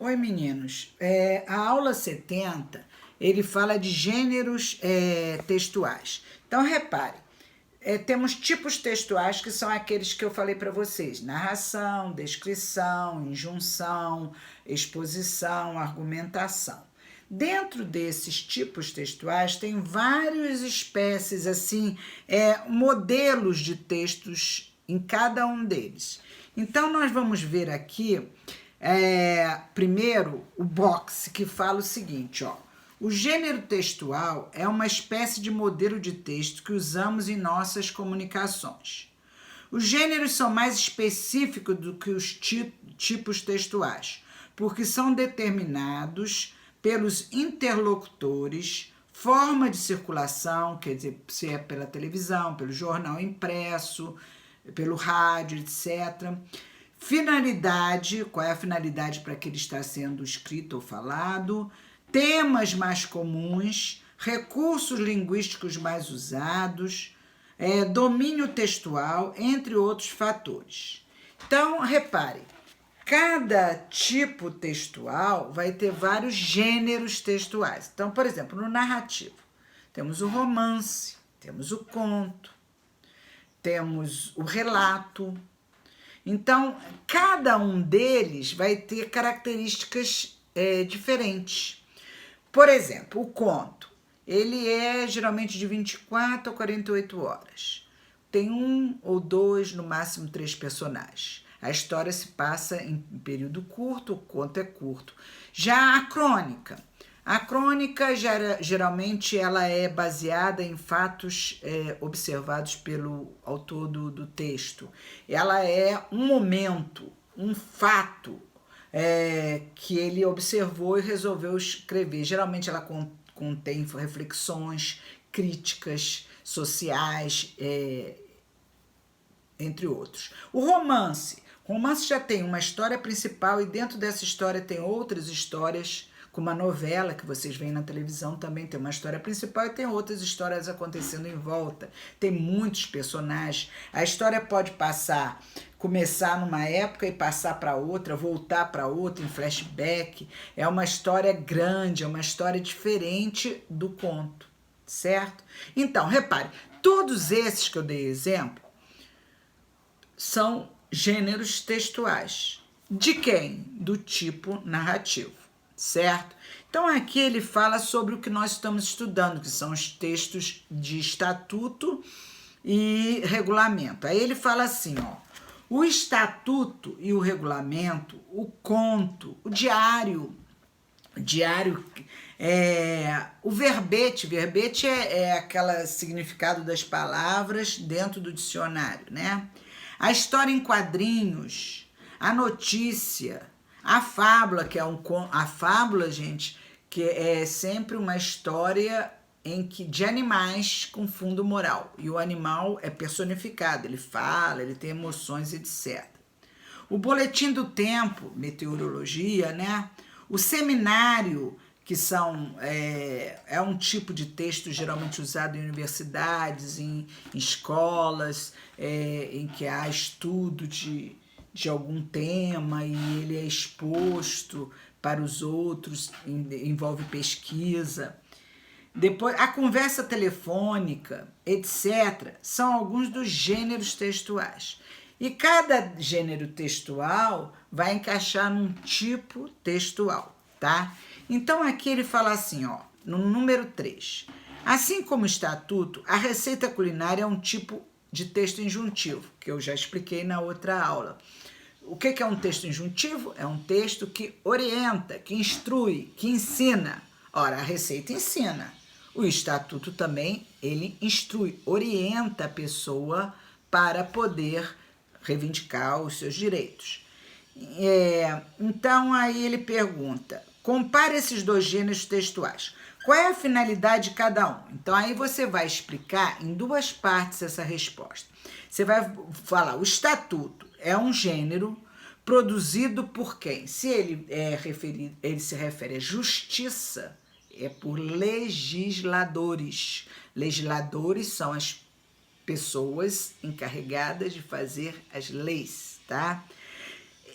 Oi, meninos. A aula 70, ele fala de gêneros textuais. Então, repare, temos tipos textuais que são aqueles que eu falei para vocês: narração, descrição, injunção, exposição, argumentação. Dentro desses tipos textuais tem várias espécies, assim, modelos de textos em cada um deles. Então, nós vamos ver aqui, primeiro, o box, que fala o seguinte, ó. O gênero textual é uma espécie de modelo de texto que usamos em nossas comunicações. Os gêneros são mais específicos do que os tipos textuais, porque são determinados pelos interlocutores, forma de circulação, quer dizer, se é pela televisão, pelo jornal impresso, pelo rádio, etc. Finalidade, qual é a finalidade para que ele está sendo escrito ou falado, temas mais comuns, recursos linguísticos mais usados, domínio textual, entre outros fatores. Então, repare, cada tipo textual vai ter vários gêneros textuais. Então, por exemplo, no narrativo, temos o romance, temos o conto, temos o relato. Então, cada um deles vai ter características diferentes. Por exemplo, o conto, ele é geralmente de 24 a 48 horas. Tem um ou dois, no máximo 3 personagens. A história se passa em período curto, o conto é curto. Já a crônica geralmente ela é baseada em fatos observados pelo autor do texto. Ela é um momento, um fato que ele observou e resolveu escrever. Geralmente ela contém reflexões, críticas sociais, entre outros. O romance já tem uma história principal e dentro dessa história tem outras histórias, como a novela que vocês veem na televisão também tem uma história principal e tem outras histórias acontecendo em volta. Tem muitos personagens. A história pode começar numa época e passar para outra, voltar para outra em flashback. É uma história grande, é uma história diferente do conto, certo? Então, repare, todos esses que eu dei exemplo são gêneros textuais. De quem? Do tipo narrativo, certo? Então aqui ele fala sobre o que nós estamos estudando, que são os textos de estatuto e regulamento. Aí ele fala assim, ó, o estatuto e o regulamento, o conto, o diário, o verbete é aquele significado das palavras dentro do dicionário, né? A história em quadrinhos, a notícia, a fábula, a fábula, gente, que é sempre uma história de animais com fundo moral. E o animal é personificado, ele fala, ele tem emoções, etc. O boletim do tempo, meteorologia, né? O seminário, que é um tipo de texto geralmente usado em universidades, em escolas, em que há estudo de algum tema e ele é exposto para os outros, envolve pesquisa. Depois, a conversa telefônica, etc., são alguns dos gêneros textuais. E cada gênero textual vai encaixar num tipo textual, tá? Então aqui ele fala assim, ó, no número 3. Assim como o estatuto, a receita culinária é um tipo de texto injuntivo, que eu já expliquei na outra aula. O que é um texto injuntivo? É um texto que orienta, que instrui, que ensina. Ora, a receita ensina. O estatuto também, ele instrui, orienta a pessoa para poder reivindicar os seus direitos. Então, aí ele pergunta, compare esses dois gêneros textuais. Qual é a finalidade de cada um? Então, aí você vai explicar em 2 partes essa resposta. Você vai falar, o estatuto é um gênero produzido por quem? Se ele se refere à justiça, é por legisladores. Legisladores são as pessoas encarregadas de fazer as leis, tá?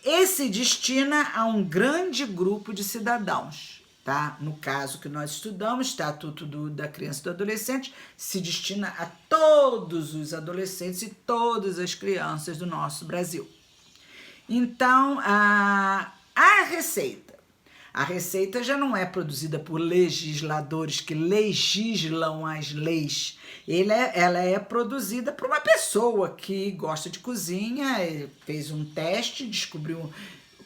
e se destina a um grande grupo de cidadãos, tá? No caso que nós estudamos, Estatuto da Criança e do Adolescente, se destina a todos os adolescentes e todas as crianças do nosso Brasil. Então, a Receita. A Receita já não é produzida por legisladores que legislam as leis. Ela é produzida por uma pessoa que gosta de cozinha, fez um teste,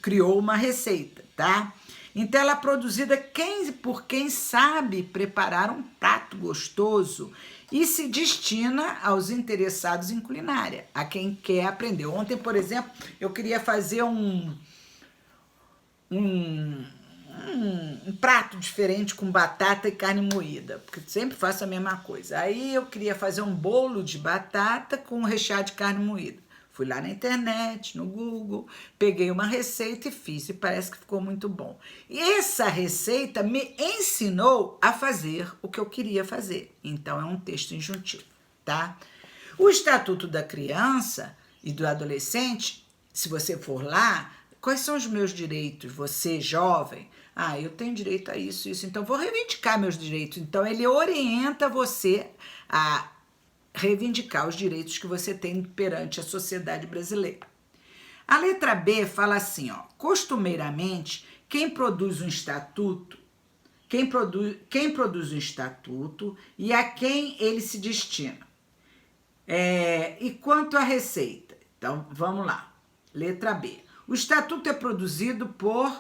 criou uma receita, tá? Então, ela é produzida por quem sabe preparar um prato gostoso e se destina aos interessados em culinária, a quem quer aprender. Ontem, por exemplo, eu queria fazer um prato diferente com batata e carne moída, porque sempre faço a mesma coisa. Aí eu queria fazer um bolo de batata com recheado de carne moída. Fui lá na internet, no Google, peguei uma receita e fiz, e parece que ficou muito bom. E essa receita me ensinou a fazer o que eu queria fazer. Então, é um texto injuntivo, tá? O Estatuto da Criança e do Adolescente, se você for lá, quais são os meus direitos? Você, jovem, eu tenho direito a isso, então vou reivindicar meus direitos. Então, ele orienta você a reivindicar os direitos que você tem perante a sociedade brasileira. A letra B fala assim, costumeiramente, quem produz um estatuto e a quem ele se destina. E quanto à receita? Então, vamos lá. Letra B. O estatuto é produzido por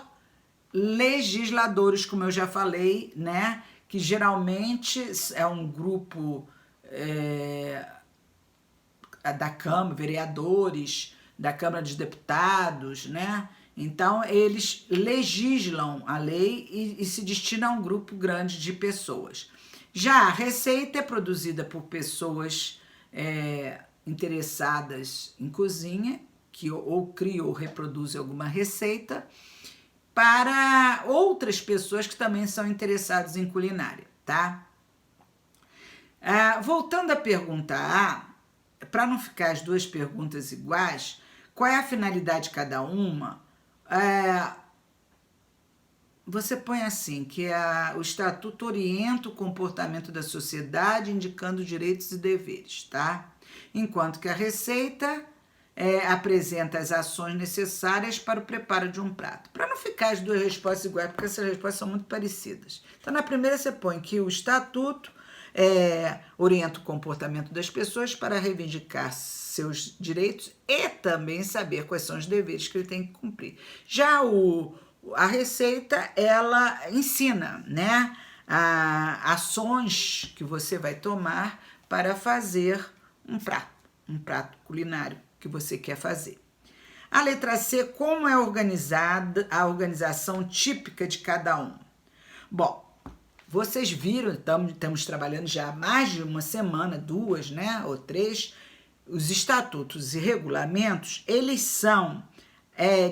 legisladores, como eu já falei, né? Que geralmente é um grupo da Câmara, vereadores, da Câmara dos Deputados, né? Então, eles legislam a lei e se destinam a um grupo grande de pessoas. Já a receita é produzida por pessoas interessadas em cozinha, que ou criam ou reproduzem alguma receita, para outras pessoas que também são interessadas em culinária, tá? Voltando à pergunta A, para não ficar as duas perguntas iguais, qual é a finalidade de cada uma? Você põe assim, que o Estatuto orienta o comportamento da sociedade, indicando direitos e deveres, tá? Enquanto que a Receita apresenta as ações necessárias para o preparo de um prato. Para não ficar as duas respostas iguais, porque essas respostas são muito parecidas. Então, na primeira você põe que o Estatuto orienta o comportamento das pessoas para reivindicar seus direitos e também saber quais são os deveres que ele tem que cumprir. Já a Receita, ela ensina, né, ações que você vai tomar para fazer um prato culinário que você quer fazer. A letra C, como é organizada a organização típica de cada um? Bom, vocês viram, estamos trabalhando já há mais de uma semana, 2, né, ou 3, os estatutos e regulamentos, eles são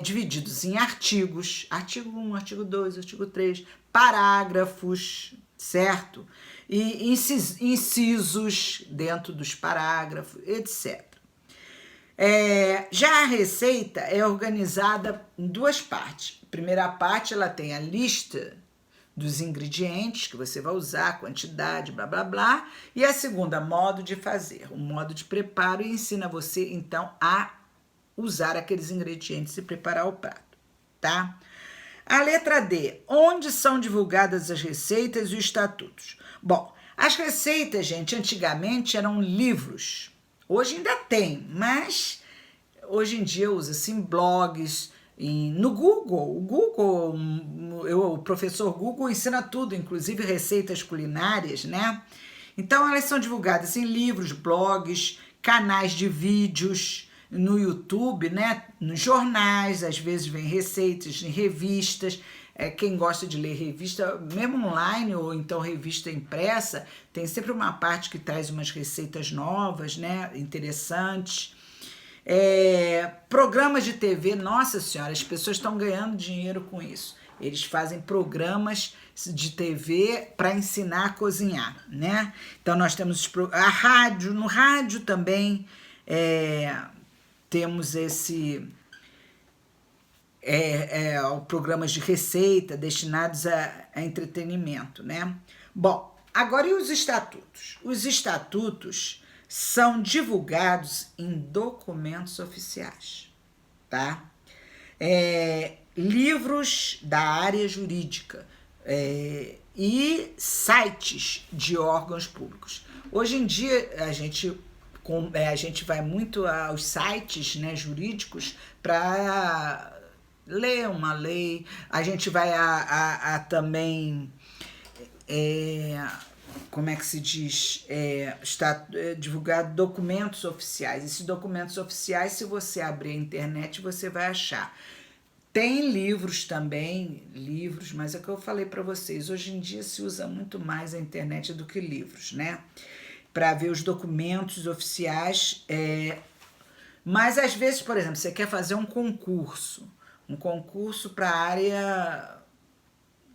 divididos em artigos, artigo 1, artigo 2, artigo 3, parágrafos, certo? E incisos dentro dos parágrafos, etc. Já a Receita é organizada em duas partes. A primeira parte, ela tem a lista dos ingredientes que você vai usar, quantidade, blá, blá, blá. E a segunda, modo de fazer, o modo de preparo, e ensina você, então, a usar aqueles ingredientes e preparar o prato, tá? A letra D, onde são divulgadas as receitas e os estatutos? Bom, as receitas, gente, antigamente eram livros. Hoje ainda tem, mas hoje em dia usa-se em blogs, no Google. O professor Google ensina tudo, inclusive receitas culinárias, né? Então, elas são divulgadas em livros, blogs, canais de vídeos, no YouTube, né? Nos jornais, às vezes vem receitas, em revistas. Quem gosta de ler revista, mesmo online ou então revista impressa, tem sempre uma parte que traz umas receitas novas, né? Interessantes. Programas de TV, nossa senhora, as pessoas estão ganhando dinheiro com isso. Eles fazem programas de TV para ensinar a cozinhar, né? Então, nós temos a rádio, no rádio também temos programas de receita destinados a entretenimento, né? Bom, agora e os estatutos? Os estatutos são divulgados em documentos oficiais, tá? Livros da área jurídica e sites de órgãos públicos. Hoje em dia, a gente vai muito aos sites, né, jurídicos para ler uma lei, a gente vai também, como é que se diz, divulgar documentos oficiais. Esses documentos oficiais, se você abrir a internet, você vai achar. Tem livros também, mas é o que eu falei para vocês, hoje em dia se usa muito mais a internet do que livros, né? Para ver os documentos oficiais, mas às vezes, por exemplo, você quer fazer um concurso para a área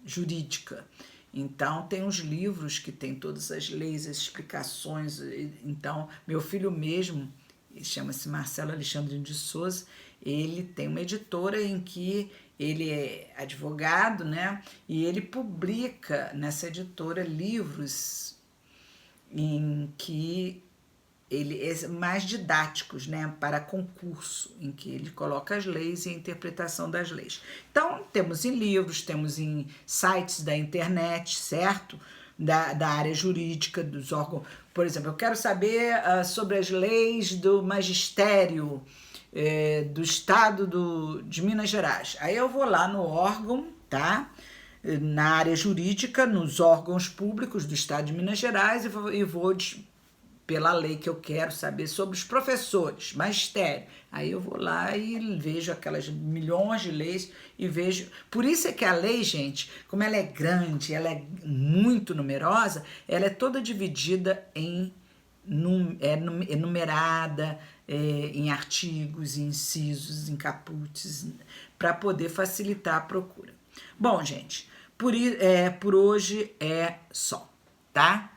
jurídica. Então, tem uns livros que tem todas as leis, as explicações. Então, meu filho mesmo, ele chama-se Marcelo Alexandre de Souza, ele tem uma editora em que ele é advogado, né? E ele publica nessa editora livros em que ele é mais didáticos, né, para concurso, em que ele coloca as leis e a interpretação das leis. Então, temos em livros, temos em sites da internet, certo? Da área jurídica, dos órgãos. Por exemplo, eu quero saber sobre as leis do magistério do estado de Minas Gerais. Aí eu vou lá no órgão, tá? Na área jurídica, nos órgãos públicos do estado de Minas Gerais e vou pela lei que eu quero saber sobre os professores, magistério. Aí eu vou lá e vejo aquelas milhões de leis e vejo... Por isso é que a lei, gente, como ela é grande, ela é muito numerosa, ela é toda dividida numerada, em artigos, em incisos, em caputs, para poder facilitar a procura. Bom, gente, por hoje é só, tá?